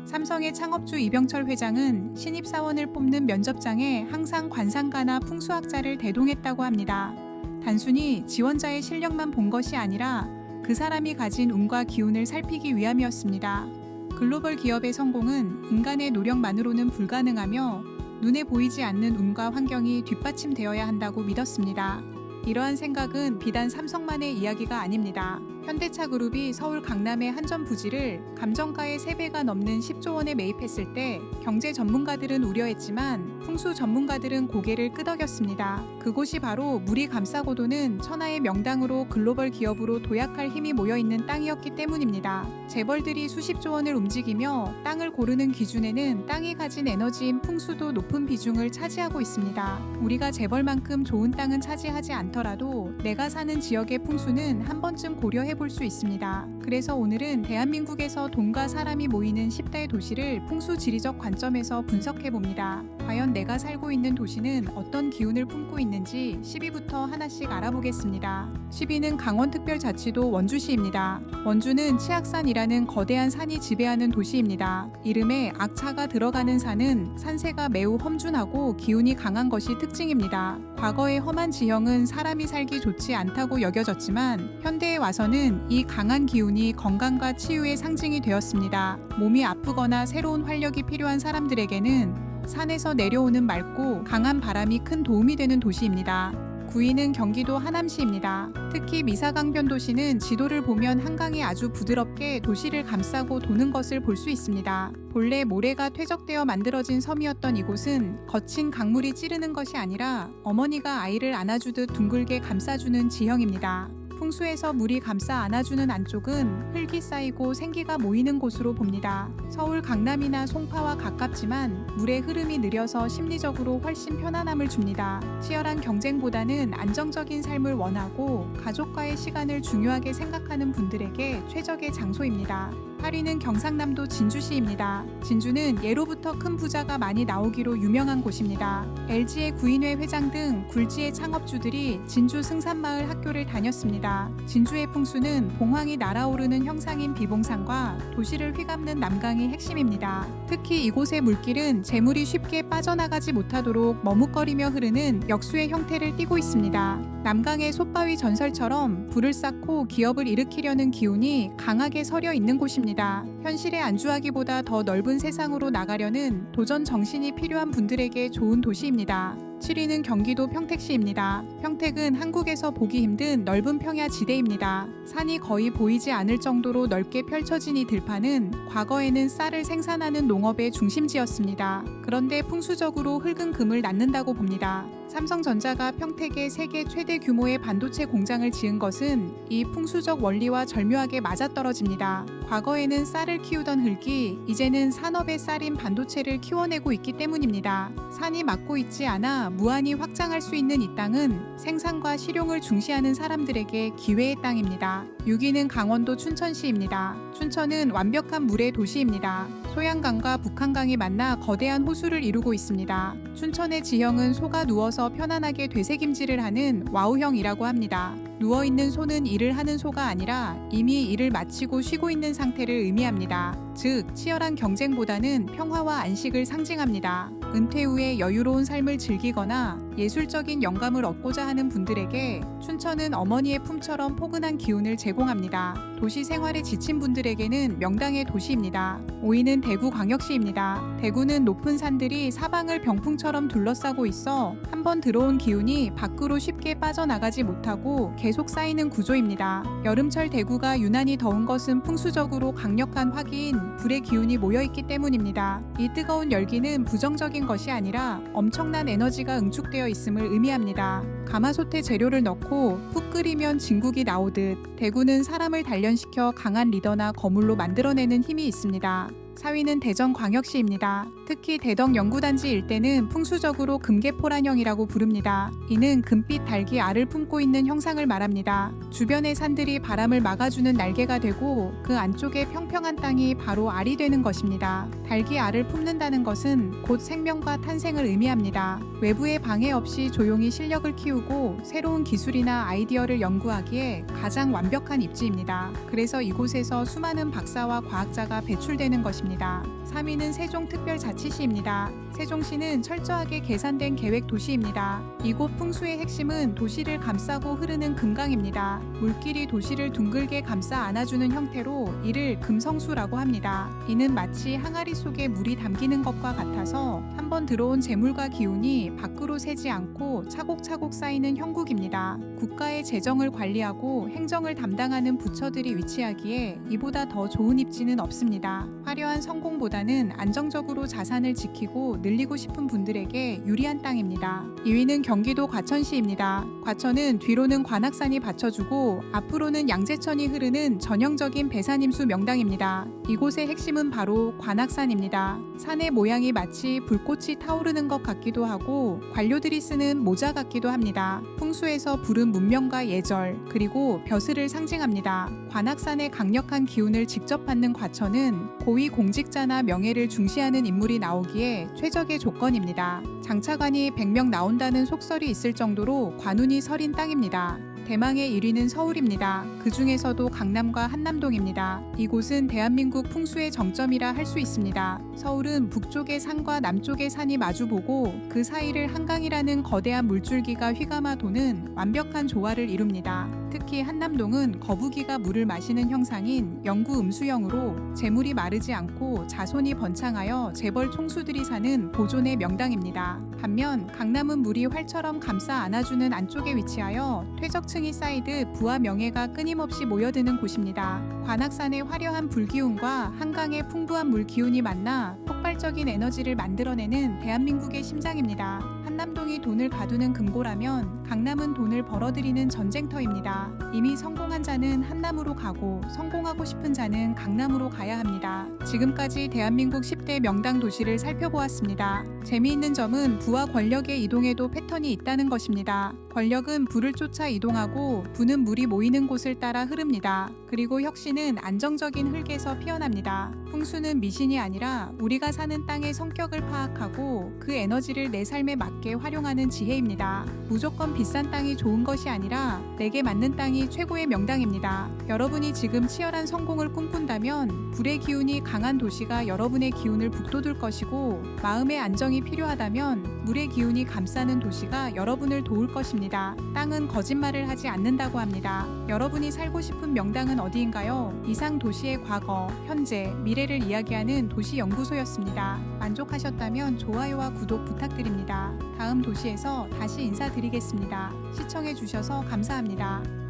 삼성의 창업주 이병철 회장은 신입사원을 뽑는 면접장에 항상 관상가나 풍수학자를 대동했다고 합니다. 단순히 지원자의 실력만 본 것이 아니라 그 사람이 가진 운과 기운을 살피기 위함이었습니다. 글로벌 기업의 성공은 인간의 노력만으로는 불가능하며 눈에 보이지 않는 운과 환경이 뒷받침되어야 한다고 믿었습니다. 이러한 생각은 비단 삼성만의 이야기가 아닙니다. 현대차 그룹이 서울 강남의 한전 부지를 감정가의 3배가 넘는 10조 원에 매입했을 때 경제 전문가들은 우려했지만 풍수 전문가들은 고개를 끄덕였습니다. 그곳이 바로 물이 감싸고 도는 천하의 명당으로 글로벌 기업으로 도약할 힘이 모여있는 땅이었기 때문입니다. 재벌들이 수십조 원을 움직이며 땅을 고르는 기준에는 땅이 가진 에너지인 풍수도 높은 비중을 차지하고 있습니다. 우리가 재벌만큼 좋은 땅은 차지하지 않더라도 내가 사는 지역의 풍수는 한 번쯤 고려해 볼 수 있습니다. 그래서 오늘은 대한민국에서 돈과 사람이 모이는 10대 도시를 풍수 지리적 관점에서 분석해 봅니다. 과연 내가 살고 있는 도시는 어떤 기운을 품고 있는지 10위부터 하나씩 알아보겠습니다. 10위는 강원특별자치도 원주시입니다. 원주는 치악산이라는 거대한 산이 지배하는 도시입니다. 이름에 악차가 들어가는 산은 산세가 매우 험준하고 기운이 강한 것이 특징입니다. 과거의 험한 지형은 사람이 살기 좋지 않다고 여겨졌지만 현대에 와서는 이 강한 기운이 건강과 치유의 상징이 되었습니다. 몸이 아프거나 새로운 활력이 필요한 사람들에게는 산에서 내려오는 맑고 강한 바람이 큰 도움이 되는 도시입니다. 9위는 경기도 하남시입니다. 특히 미사강변 도시는 지도를 보면 한강이 아주 부드럽게 도시를 감싸고 도는 것을 볼 수 있습니다. 본래 모래가 퇴적되어 만들어진 섬이었던 이곳은 거친 강물이 찌르는 것이 아니라 어머니가 아이를 안아주듯 둥글게 감싸주는 지형입니다. 풍수에서 물이 감싸 안아주는 안쪽은 흙이 쌓이고 생기가 모이는 곳으로 봅니다. 서울 강남이나 송파와 가깝지만 물의 흐름이 느려서 심리적으로 훨씬 편안함을 줍니다. 치열한 경쟁보다는 안정적인 삶을 원하고 가족과의 시간을 중요하게 생각하는 분들에게 최적의 장소입니다. 8위는 경상남도 진주시입니다. 진주는 예로부터 큰 부자가 많이 나오기로 유명한 곳입니다. LG의 구인회 회장 등 굴지의 창업주들이 진주 승산마을 학교를 다녔습니다. 진주의 풍수는 봉황이 날아오르는 형상인 비봉산과 도시를 휘감는 남강이 핵심입니다. 특히 이곳의 물길은 재물이 쉽게 빠져나가지 못하도록 머뭇거리며 흐르는 역수의 형태를 띠고 있습니다. 남강의 솥바위 전설처럼 불을 쌓고 기업을 일으키려는 기운이 강하게 서려 있는 곳입니다. 현실에 안주하기보다 더 넓은 세상으로 나가려는 도전 정신이 필요한 분들에게 좋은 도시입니다. 7위는 경기도 평택시입니다. 평택은 한국에서 보기 힘든 넓은 평야지대입니다. 산이 거의 보이지 않을 정도로 넓게 펼쳐진 이 들판은 과거에는 쌀을 생산하는 농업의 중심지였습니다. 그런데 풍수적으로 흙은 금을 낳는다고 봅니다. 삼성전자가 평택에 세계 최대 규모의 반도체 공장을 지은 것은 이 풍수적 원리와 절묘하게 맞아떨어집니다. 과거에는 쌀을 키우던 흙이 이제는 산업의 쌀인 반도체를 키워내고 있기 때문입니다. 산이 막고 있지 않아 무한히 확장할 수 있는 이 땅은 생산과 실용을 중시하는 사람들에게 기회의 땅입니다. 6위는 강원도 춘천시입니다. 춘천은 완벽한 물의 도시입니다. 소양강과 북한강이 만나 거대한 호수를 이루고 있습니다. 춘천의 지형은 소가 누워서 편안하게 되새김질을 하는 와우형이라고 합니다. 누워있는 소는 일을 하는 소가 아니라 이미 일을 마치고 쉬고 있는 상태를 의미합니다. 즉, 치열한 경쟁보다는 평화와 안식을 상징합니다. 은퇴 후에 여유로운 삶을 즐기거나 예술적인 영감을 얻고자 하는 분들에게 춘천은 어머니의 품처럼 포근한 기운을 제공합니다. 도시 생활에 지친 분들에게는 명당의 도시입니다. 5위는 대구광역시입니다. 대구는 높은 산들이 사방을 병풍처럼 둘러싸고 있어 한번 들어온 기운이 밖으로 쉽게 빠져나가지 못하고 계속 쌓이는 구조입니다. 여름철 대구가 유난히 더운 것은 풍수적으로 강력한 화기인 불의 기운이 모여있기 때문입니다. 이 뜨거운 열기는 부정적인 것이 아니라 엄청난 에너지가 응축되어 있음을 의미합니다. 가마솥에 재료를 넣고 푹 끓이면 진국이 나오듯 대구는 사람을 단련시켜 강한 리더나 거물로 만들어내는 힘이 있습니다. 4위는 대전광역시입니다. 특히 대덕연구단지 일대는 풍수적으로 금계포란형이라고 부릅니다. 이는 금빛 닭이 알을 품고 있는 형상을 말합니다. 주변의 산들이 바람을 막아주는 날개가 되고 그 안쪽에 평평한 땅이 바로 알이 되는 것입니다. 닭이 알을 품는다는 것은 곧 생명과 탄생을 의미합니다. 외부의 방해 없이 조용히 실력을 키우고 새로운 기술이나 아이디어를 연구하기에 가장 완벽한 입지입니다. 그래서 이곳에서 수많은 박사와 과학자가 배출되는 것입니다. 것입니다. 3위는 세종특별자치시입니다. 세종시는 철저하게 계산된 계획 도시입니다. 이곳 풍수의 핵심은 도시를 감싸고 흐르는 금강입니다. 물길이 도시를 둥글게 감싸 안아주는 형태로 이를 금성수라고 합니다. 이는 마치 항아리 속에 물이 담기는 것과 같아서 한번 들어온 재물과 기운이 밖으로 새지 않고 차곡차곡 쌓이는 형국입니다. 국가의 재정을 관리하고 행정을 담당하는 부처들이 위치하기에 이보다 더 좋은 입지는 없습니다. 화려한 성공보다는 안정적으로 자산을 지키고 늘리고 싶은 분들에게 유리한 땅입니다. 2위는 경기도 과천시입니다. 과천은 뒤로는 관악산이 받쳐주고 앞으로는 양재천이 흐르는 전형적인 배산임수 명당입니다. 이곳의 핵심은 바로 관악산입니다. 산의 모양이 마치 불꽃이 타오르는 것 같기도 하고 관료들이 쓰는 모자 같기도 합니다. 풍수에서 불은 문명과 예절 그리고 벼슬을 상징합니다. 관악산의 강력한 기운을 직접 받는 과천은 고위 공직자나 명예를 중시하는 인물이 나오기에 최적의 조건입니다. 장차관이 100명 나온다는 속설이 있을 정도로 관운이 서린 땅입니다. 대망의 1위는 서울입니다. 그 중에서도 강남과 한남동입니다. 이곳은 대한민국 풍수의 정점이라 할 수 있습니다. 서울은 북쪽의 산과 남쪽의 산이 마주보고 그 사이를 한강이라는 거대한 물줄기가 휘감아 도는 완벽한 조화를 이룹니다. 특히 한남동은 거북이가 물을 마시는 형상인 영구 음수형으로 재물이 마르지 않고 자손이 번창하여 재벌 총수들이 사는 보존의 명당입니다. 반면 강남은 물이 활처럼 감싸 안아주는 안쪽에 위치하여 퇴적층이 쌓이듯 부와 명예가 끊임없이 모여드는 곳입니다. 관악산의 화려한 불기운과 한강의 풍부한 물기운이 만나 폭발적인 에너지를 만들어내는 대한민국의 심장입니다. 한남동이 돈을 가두는 금고라면 강남은 돈을 벌어들이는 전쟁터입니다. 이미 성공한 자는 한남으로 가고 성공하고 싶은 자는 강남으로 가야 합니다. 지금까지 대한민국 10대 명당 도시를 살펴보았습니다. 재미있는 점은 부와 권력의 이동에도 패턴이 있다는 것입니다. 권력은 부를 쫓아 이동하고 부는 물이 모이는 곳을 따라 흐릅니다. 그리고 혁신은 안정적인 흙에서 피어납니다. 풍수는 미신이 아니라 우리가 사는 땅의 성격을 파악하고 그 에너지를 내 삶에 맞게 활용하는 지혜입니다. 무조건 비싼 땅이 좋은 것이 아니라 내게 맞는 땅이 최고의 명당입니다. 여러분이 지금 치열한 성공을 꿈꾼다면 불의 기운이 강한 도시가 여러분의 기운을 북돋을 것이고 마음의 안정이 필요하다면 물의 기운이 감싸는 도시가 여러분을 도울 것입니다. 땅은 거짓말을 하지 않는다고 합니다. 여러분이 살고 싶은 명당은 어디인가요? 이상 도시의 과거, 현재, 미래를 이야기하는 도시연구소였습니다. 만족하셨다면 좋아요와 구독 부탁드립니다. 다음 도시에서 다시 인사드리겠습니다. 시청해주셔서 감사합니다.